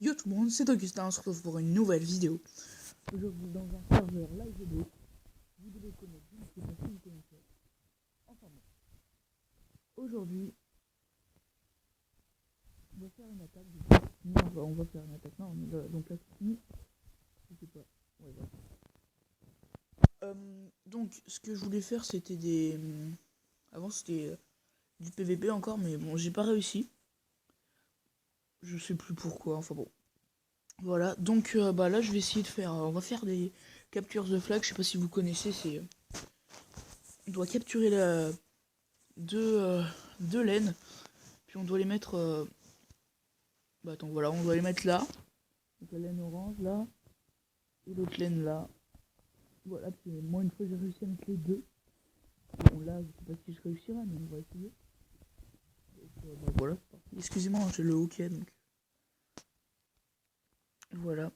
Yo tout le monde, c'est Augustin, on se retrouve pour une nouvelle vidéo. Aujourd'hui dans un serveur live vidéo. Vous devez connaître, je ne sais pas si vous connaissez. Enfin bon. Aujourd'hui, on va faire une attaque. Non, on va faire une attaque. Non, on est là, donc là c'est fini. Je sais pas. Ouais, voilà. Donc ce que je voulais faire c'était des... Avant c'était du PVP encore, mais bon j'ai pas réussi. Je sais plus pourquoi, enfin bon. Voilà, donc bah là je vais essayer de faire... on va faire des captures de flag, je sais pas si vous connaissez, c'est... on doit capturer deux laines, puis on doit les mettre... bah attends, voilà, on doit les mettre là. Donc la laine orange là, et l'autre laine là. Voilà, puis moi une fois j'ai réussi à mettre les deux. Bon là, je sais pas si je réussirai, mais on va essayer. Donc bah voilà, c'est parti. Excusez-moi, j'ai le hockey, donc... Voilà.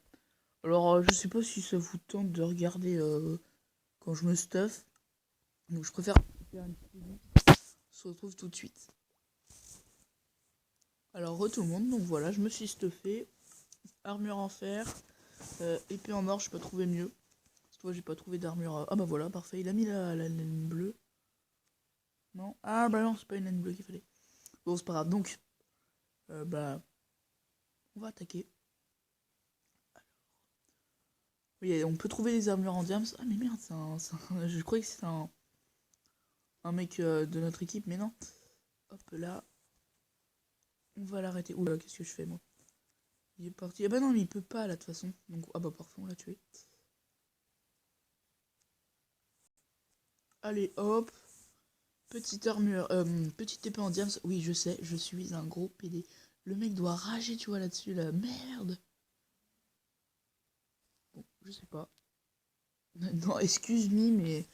Alors je sais pas si ça vous tente de regarder quand je me stuff. Donc je préfère faire une petite vidéo. On se retrouve tout de suite. Alors tout le monde, donc voilà, je me suis stuffé. Armure en fer, épée en or, je peux pas trouver mieux. Cette fois j'ai pas trouvé d'armure. Ah bah voilà, parfait, il a mis la laine bleue. Non. Ah bah non, c'est pas une laine bleue qu'il fallait. Bon, c'est pas grave, donc bah on va attaquer. Oui, on peut trouver des armures en diams. Ah mais merde, je croyais que c'était un mec de notre équipe, mais non. Hop là. On va l'arrêter. Oula, qu'est-ce que je fais moi? Il est parti. Ah bah non, mais il peut pas là de toute façon. Donc, ah bah parfait, on l'a tué. Allez, hop. Petite armure. Petite épée en diams. Oui, je sais, je suis un gros PD. Le mec doit rager, tu vois, là-dessus, là. Merde. Bon, je sais pas. Non, excuse-moi, mais...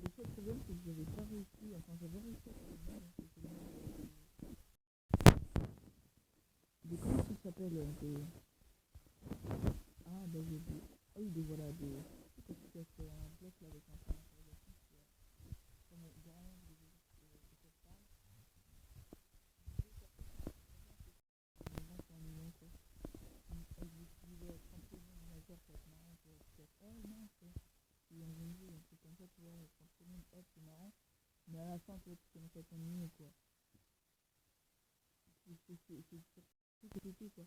Le seul problème, c'est que j'avais pas réussi. Enfin, j'avais réussi à faire une balle, hein, c'était comment ça s'appelle des... Ah, bah j'ai oublié. Ah oui, des voilà, des... Je sais pas si ça fait un bloc là avec un point d'interrogation. Comme dans des gens qui en millions quoi. Avec des petits 30 secondes de majeur, ça va être marrant, tu vois. Peut-être, oh non, c'est... Il y a un jeu, un truc comme ça, tu vois, 30 secondes, hop, c'est marrant. Mais à la fin, tu vois, tu commences à t'ennuyer quoi. C'est pété quoi.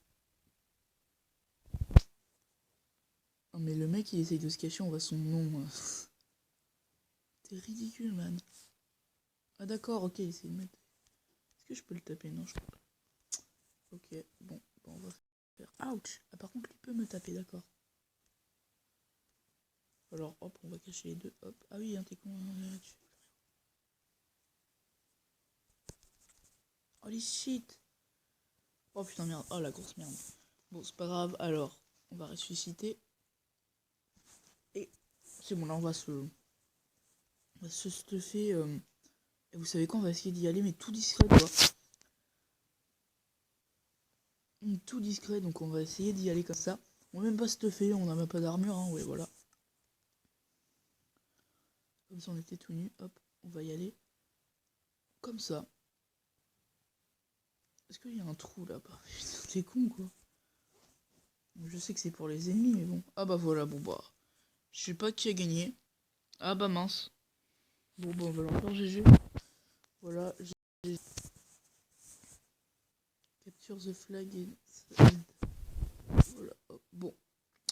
Oh, mais le mec il essaye de se cacher, on voit son nom. T'es ridicule, man. Ah d'accord, ok, il essaye de mettre... Est-ce que je peux le taper? Non, je peux pas. Ok, bon, on va faire... Ouch. Ah par contre, il peut me taper, d'accord. Alors, hop, on va cacher les deux, hop. Ah oui, hein, t'es con, hein, holy shit. Oh putain, merde. Oh, la grosse merde. Bon, c'est pas grave, alors, on va ressusciter. Et c'est bon, là, on va se stuffer. Et vous savez quoi, on va essayer d'y aller, mais tout discret, quoi. Tout discret, donc on va essayer d'y aller comme ça. On va même pas stuffer, on n'a même pas d'armure, hein, ouais, voilà. Comme si on était tout nu, hop, on va y aller. Comme ça. Est-ce qu'il y a un trou là-bas? Putain, t'es con, quoi. Je sais que c'est pour les ennemis, mais bon. Ah bah voilà, bon bah. Je sais pas qui a gagné. Ah bah mince. Bon bah on va l'encore GG. Voilà, j'ai... Capture the flag et... Voilà, hop. Bon.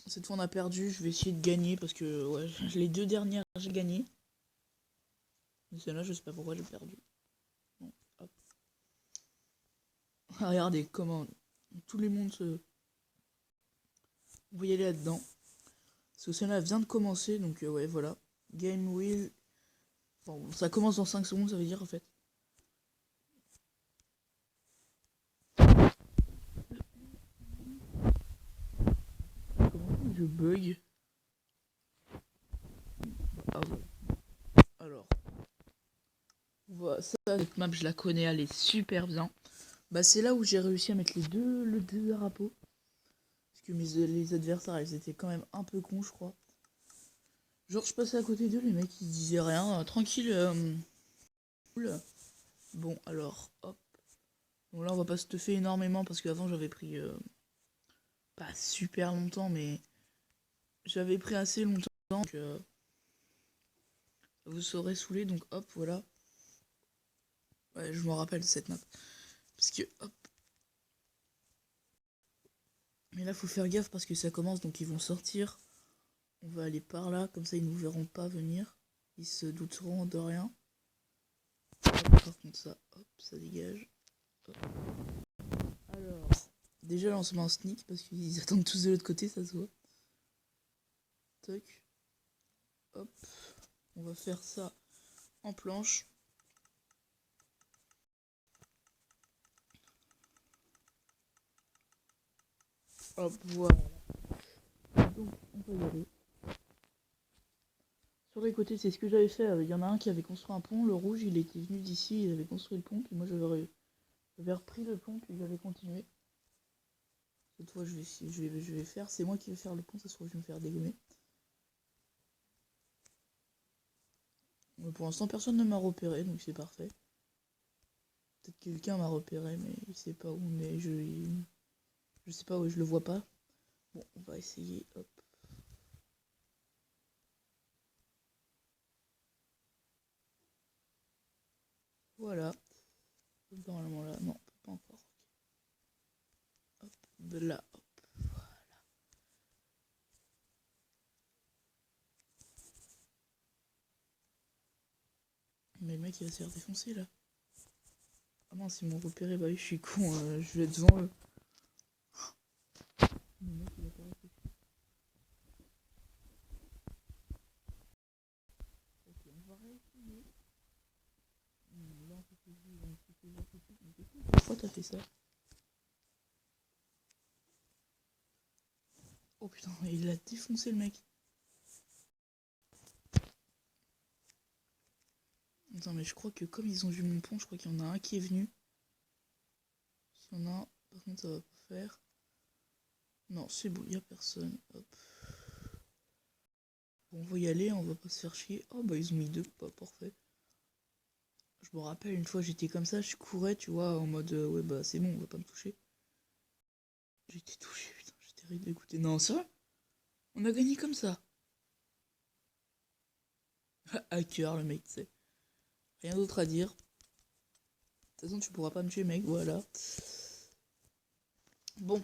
Cette fois on a perdu, je vais essayer de gagner parce que ouais, les deux dernières j'ai gagné. Mais celle-là je sais pas pourquoi j'ai perdu. Bon, hop. Ah, regardez comment... Tous les mondes on va y aller là-dedans. Parce que celle-là vient de commencer, donc ouais, voilà. Game will... Bon, ça commence dans 5 secondes, ça veut dire, en fait. Comment je bug? Ah, voilà. Alors, voilà, ça, cette map, je la connais, elle est super bien. Bah, c'est là où j'ai réussi à mettre les deux drapeaux. Parce que les adversaires, ils étaient quand même un peu cons, je crois. Genre, je passais à côté d'eux, les mecs, ils disaient rien. Tranquille, cool. Bon, alors, hop. Bon, là, on va pas se teuffer énormément, parce qu'avant, j'avais pris... pas super longtemps, mais... J'avais pris assez longtemps, que vous serez saoulé, donc hop, voilà. Ouais, je me rappelle de cette map. Parce que, hop. Mais là, faut faire gaffe parce que ça commence, donc ils vont sortir. On va aller par là, comme ça ils nous verront pas venir. Ils se douteront de rien. Par contre ça, hop, ça dégage. Hop. Alors, déjà là on se met en sneak parce qu'ils attendent tous de l'autre côté, ça se voit. Toc. Hop. On va faire ça en planche. Hop, voilà. Donc on va y aller. Sur les côtés, c'est ce que j'avais fait. Il y en a un qui avait construit un pont, le rouge il était venu d'ici, il avait construit le pont, puis moi j'avais repris le pont, puis j'avais continué. Cette fois je vais faire, c'est moi qui vais faire le pont, ça se trouve je vais me faire dégommer. Mais pour l'instant personne ne m'a repéré, donc c'est parfait. Peut-être quelqu'un m'a repéré, mais il sait pas où, mais je sais pas où, je le vois pas. Bon, on va essayer, hop. Voilà. Normalement là, non, pas encore. Hop, de là, hop, voilà. Mais le mec il va se faire défoncer là. Ah non, s'ils m'ont repéré, bah oui, je suis con, je vais être devant eux. Le mec il a pas réfléchi. Ok, on va réessayer. Là on peut se dire, on peut se dire tout de suite, mais pourquoi t'as fait ça? Oh putain, il a défoncé le mec. Attends, mais je crois que comme ils ont vu mon pont, je crois qu'il y en a un qui est venu. S'il y en a un, par contre ça va pas faire. Non, c'est bon, y a personne. Hop. Bon, on va y aller, on va pas se faire chier. Oh bah ils ont mis deux, pas parfait. Je me rappelle une fois j'étais comme ça, je courais, tu vois, en mode ouais bah c'est bon, on va pas me toucher. J'étais touché, putain, j'étais dégoûté. Non, c'est vrai, on a gagné comme ça. Hacker le mec, tu sais. Rien d'autre à dire. De toute façon tu pourras pas me tuer mec, voilà. Bon,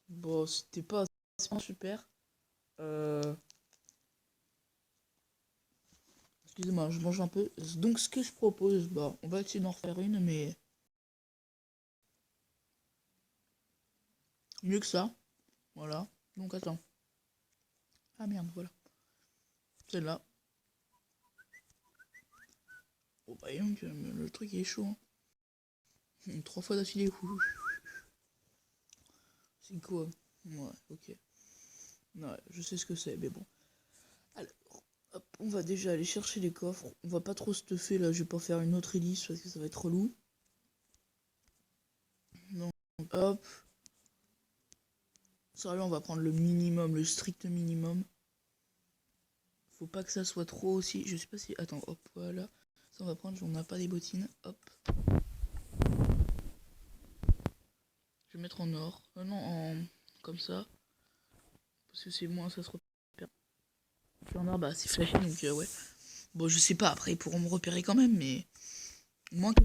bon c'était pas super. Excusez-moi, je mange un peu. Donc ce que je propose, bah on va essayer d'en refaire une, mais mieux que ça. Voilà. Donc attends. Ah merde, voilà. Celle-là. Oh bah donc, le truc est chaud. Hein. 3 fois d'affilée. C'est quoi? Ouais, ok. Ouais, je sais ce que c'est, mais bon. Alors, hop, on va déjà aller chercher les coffres. On va pas trop stuffer là, je vais pas faire une autre hélice parce que ça va être relou. Donc, hop. Sérieux, on va prendre le minimum, le strict minimum. Faut pas que ça soit trop aussi. Je sais pas si. Attends, hop, voilà. Ça, on va prendre, on n'a pas des bottines. Hop. Je vais mettre en or. Non, en. Comme ça. Parce que c'est moins, ça se repère. Puis en or, bah, c'est flashé, donc ouais. Bon, je sais pas, après, ils pourront me repérer quand même, mais. Moins que.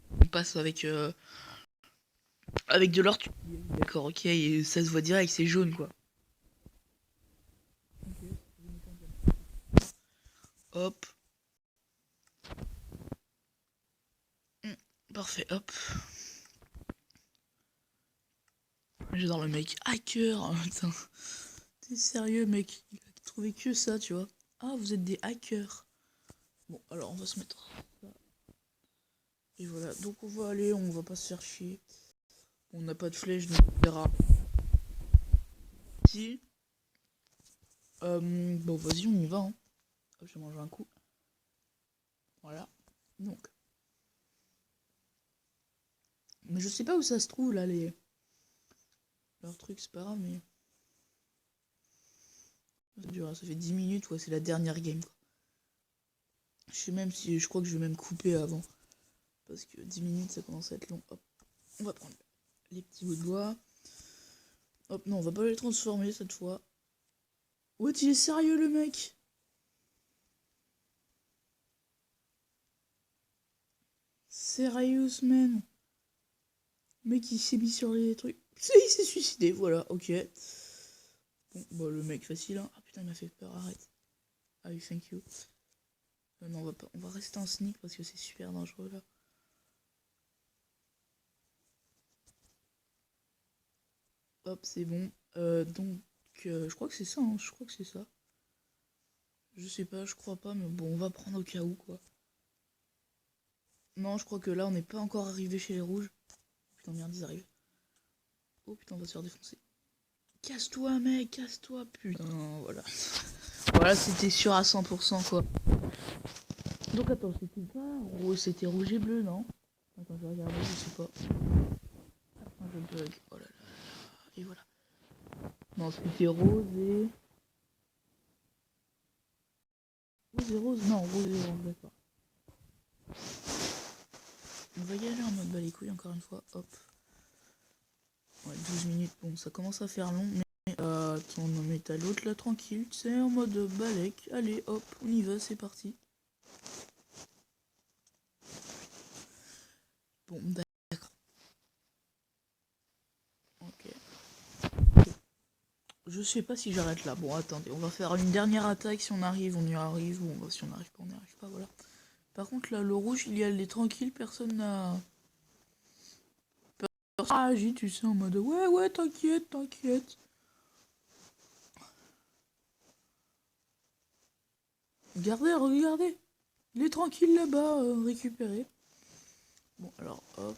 On passe avec de l'or, tu. D'accord, ok, et ça se voit direct, c'est jaune, quoi. Hop. Parfait, hop. J'adore le mec hacker. Putain. T'es sérieux, mec? Il a trouvé que ça, tu vois. Ah, vous êtes des hackers. Bon, alors on va se mettre ça. Et voilà, donc on va aller, on va pas se faire chier. On n'a pas de flèche, donc on verra. Si. Bon, vas-y, on y va. Hein. Hop, je vais manger un coup. Voilà. Donc. Mais je sais pas où ça se trouve, là, les... Leur truc, c'est pas grave, mais... Ça dure, ça fait 10 minutes, ouais, c'est la dernière game, quoi. Je sais même si... Je crois que je vais même couper avant. Parce que 10 minutes, ça commence à être long. Hop. On va prendre les petits bouts de bois. Hop, non, on va pas les transformer, cette fois. Ouais, il est sérieux, le mec? Serious, man. Le mec, il s'est mis sur les trucs. Il s'est suicidé, voilà, ok. Bon, bah, le mec, facile, hein. Ah, putain, il m'a fait peur, arrête. Ah oui, thank you. Non, on va pas... On va rester en sneak parce que c'est super dangereux, là. Hop, c'est bon. Donc, je crois que c'est ça, hein. Je crois que c'est ça. Je sais pas, je crois pas, mais bon, on va prendre au cas où, quoi. Non, je crois que là, on n'est pas encore arrivé chez les rouges. Putain, merde, ils arrivent. Oh putain, on va se faire défoncer. Casse-toi, mec, casse-toi, putain, voilà. Voilà, c'était sûr à 100%, quoi. Donc, attends, c'était pas rouge, c'était rouge et bleu, non? Attends, je vais regarder, je sais pas. Attends, je bug. Oh là là là là. Et voilà. Non, c'était rose et... Rose et rose? Non, rose et rose, d'accord. On va y aller en mode bas les couilles, encore une fois. Hop. Ouais, 12 minutes, bon, ça commence à faire long, mais... attends, on en met à l'autre, là, tranquille, tu sais, en mode balèque. Allez, hop, on y va, c'est parti. Bon, d'accord. Ok. Je sais pas si j'arrête là. Bon, attendez, on va faire une dernière attaque. Si on arrive, on y arrive. Ou si on n'arrive pas, on n'y arrive pas, voilà. Par contre, là, le rouge, il y a les tranquilles, personne n'a... Ah, j'ai, tu sais, en mode, ouais, ouais, t'inquiète, t'inquiète. Regardez, regardez. Il est tranquille là-bas, récupéré. Bon, alors, hop.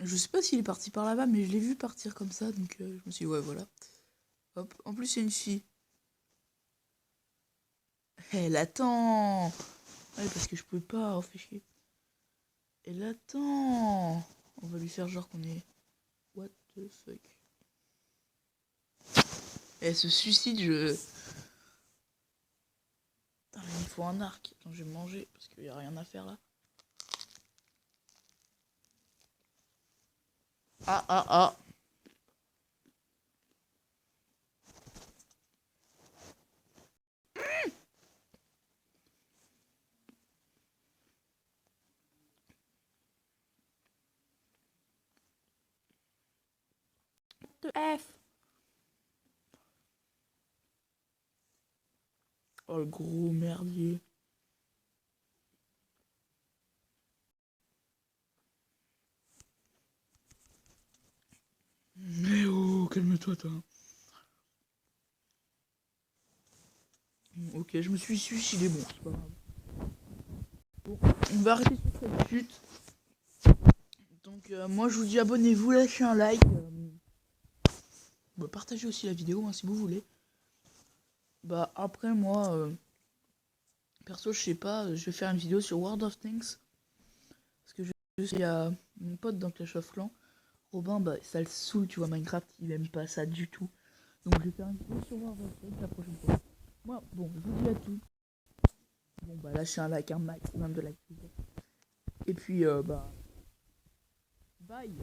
Je sais pas s'il est parti par là-bas, mais je l'ai vu partir comme ça, donc je me suis dit, ouais, voilà. Hop, en plus, il y a une fille. Elle attend. Ouais, parce que je peux pas, oh, fait chier. Elle attend. On va lui faire genre qu'on est... What the fuck. Elle se suicide, je... Putain, mais il faut un arc. Attends, je vais manger, parce qu'il y a rien à faire là. Ah, ah, ah. De F. Oh, le gros merdier. Mais oh, calme-toi, toi. Ok, je me suis suicidé, bon, c'est pas grave. Bon, on va arrêter sur cette chute. Donc, moi, je vous dis abonnez-vous, lâchez un like. Bah, partagez aussi la vidéo, hein, si vous voulez. Bah, après, moi, perso, je sais pas, je vais faire une vidéo sur World of Tanks. Parce que je sais, il y a mon pote dans Clash of Clans. Robin, bah, ça le saoule, tu vois, Minecraft, il aime pas ça du tout. Donc, je vais faire une vidéo sur World of Tanks la prochaine fois. Moi, bon, je vous dis à tout. Bon, bah, lâchez un like, un maximum de likes. Et puis, bah, bye.